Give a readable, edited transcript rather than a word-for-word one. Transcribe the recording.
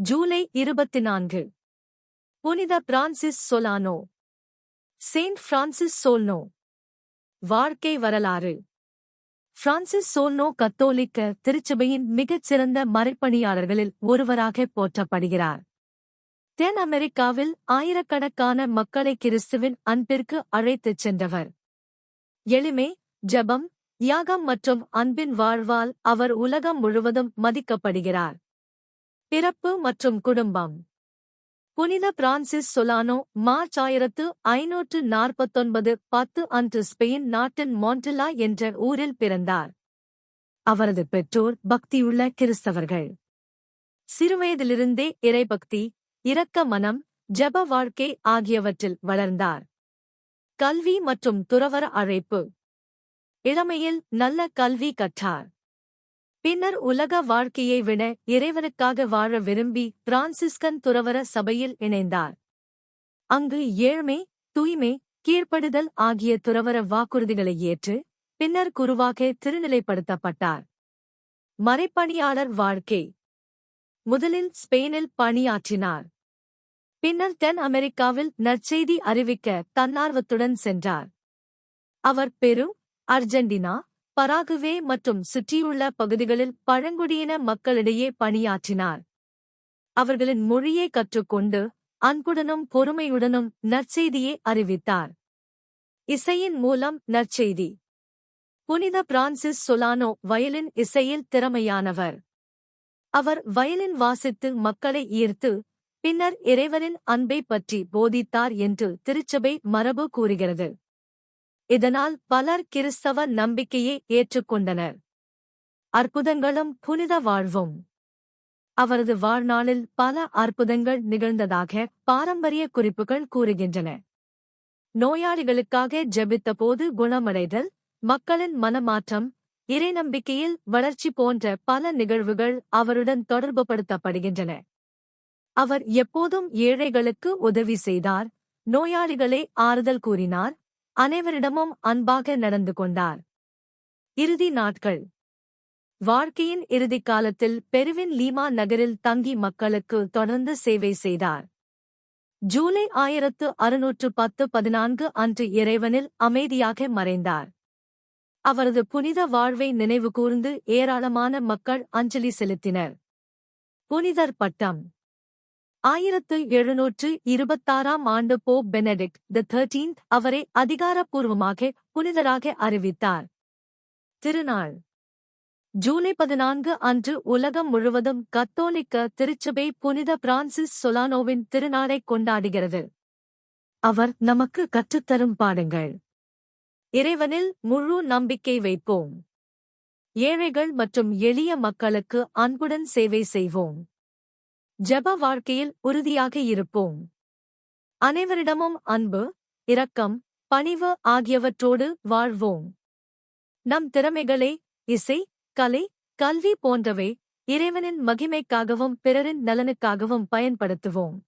ஜூலை 24. புனித Francis Solano. Saint Francis Solano. வாழ்க்கை வரலாறு. பிரான்சிஸ் சோல்னோ கத்தோலிக்க திருச்சபையின் மிகச்சிறந்த மறைப்பணியாளர்களில் ஒருவராக போற்றப்படுகிறார். தென் அமெரிக்காவில் ஆயிரக்கணக்கான மக்களை கிறிஸ்துவின் அன்பிற்கு அழைத்துச் சென்றவர். எளிமை, ஜெபம், தியாகம் மற்றும் அன்பின் வாழ்வால் அவர் உலகம் முழுவதும் மதிக்கப்படுகிறார். பிறப்பு மற்றும் குடும்பம். புனித பிரான்சிஸ் சொலானோ மார்ச் 1549 10 அன்று ஸ்பெயின் நாட்டின் மாண்டில்லா என்ற ஊரில் பிறந்தார். அவரது பெற்றோர் பக்தியுள்ள கிறிஸ்தவர்கள். சிறுவயதிலிருந்தே இறைபக்தி, இரக்க மனம், ஜெப வாழ்க்கை ஆகியவற்றில் வளர்ந்தார். கல்வி மற்றும் துறவற அழைப்பு. இளமையில் நல்ல கல்வி கற்றார். பின்னர் உலக வாழ்க்கையை விட இறைவனுக்காக வாழ விரும்பி பிரான்சிஸ்கன் துறவற சபையில் இணைந்தார். அங்கு ஏழ்மை, தூய்மை, கீழ்ப்படுதல் ஆகிய துறவற வாக்குறுதிகளை ஏற்று பின்னர் குருவாக திருநிலைப்படுத்தப்பட்டார். மறைப்பணியாளர் வாழ்க்கை. முதலில் ஸ்பெயினில் பணியாற்றினார். பின்னர் தென் அமெரிக்காவில் நற்செய்தி அறிவிக்க தன்னார்வத்துடன் சென்றார். அவர் பெரு, அர்ஜென்டினா, பராகுவே மற்றும் சுற்றியுள்ள பகுதிகளில் பழங்குடியின மக்களிடையே பணியாற்றினார். அவர்களின் மொழியை கற்றுக்கொண்டு அன்புடனும் பொறுமையுடனும் நற்செய்தியை அறிவித்தார். இசையின் மூலம் நற்செய்தி. புனித பிரான்சிஸ் சொலானோ வயலின் இசையில் திறமையானவர். அவர் வயலின் வாசித்து மக்களை ஈர்த்து பின்னர் இறைவனின் அன்பை பற்றி போதித்தார் என்று திருச்சபை மரபு கூறுகிறது. இதனால் பலர் கிறிஸ்தவ நம்பிக்கையை ஏற்றுக்கொண்டனர். அற்புதங்களும் புனித வாழ்வும். அவரது வாழ்நாளில் பல அற்புதங்கள் நிகழ்ந்ததாக பாரம்பரிய குறிப்புகள் கூறுகின்றன. நோயாளிகளுக்காக ஜெபித்தபோது குணமடைதல், மக்களின் மனமாற்றம், இறைநம்பிக்கையில் வளர்ச்சி போன்ற பல நிகழ்வுகள் அவருடன் தொடர்புபடுத்தப்படுகின்றன. அவர் எப்போதும் ஏழைகளுக்கு உதவி செய்தார், நோயாளிகளை ஆறுதல் கூறினார், அனைவரிடமும் அன்பாக நடந்து கொண்டார். இறுதி நாட்கள். வாழ்க்கையின் இறுதிக் காலத்தில் பெருவின் லீமா நகரில் தங்கி மக்களுக்கு தொடர்ந்து சேவை செய்தார். ஜூலை 1610 அன்று இறைவனில் அமைதியாக மறைந்தார். அவரது புனித வாழ்வை நினைவுகூர்ந்து ஏராளமான மக்கள் அஞ்சலி செலுத்தினர். புனிதர் பட்டம். 1726 ஆண்டு போப் பெனடிக்ட் XIII அவரை அதிகாரப்பூர்வமாக புனிதராக அறிவித்தார். திருநாள். ஜூலை 14 அன்று உலகம் முழுவதும் கத்தோலிக்க திருச்சபை புனித பிரான்சிஸ் சொலானோவின் திருநாளைக் கொண்டாடுகிறது. அவர் நமக்கு கற்றுத்தரும் பாடங்கள். இறைவனில் முழு நம்பிக்கை வைப்போம். ஏழைகள் மற்றும் எளிய மக்களுக்கு அன்புடன் சேவை செய்வோம். ஜெப வாழ்க்கையில் உறுதியாக இருப்போம். அனைவரிடமும் அன்பு, இரக்கம், பணிவு ஆகியவற்றோடு வாழ்வோம். நம் திறமைகளை இசை, கலை, கல்வி போன்றவை இறைவனின் மகிமைக்காகவும் பிறரின் நலனுக்காகவும் பயன்படுத்துவோம்.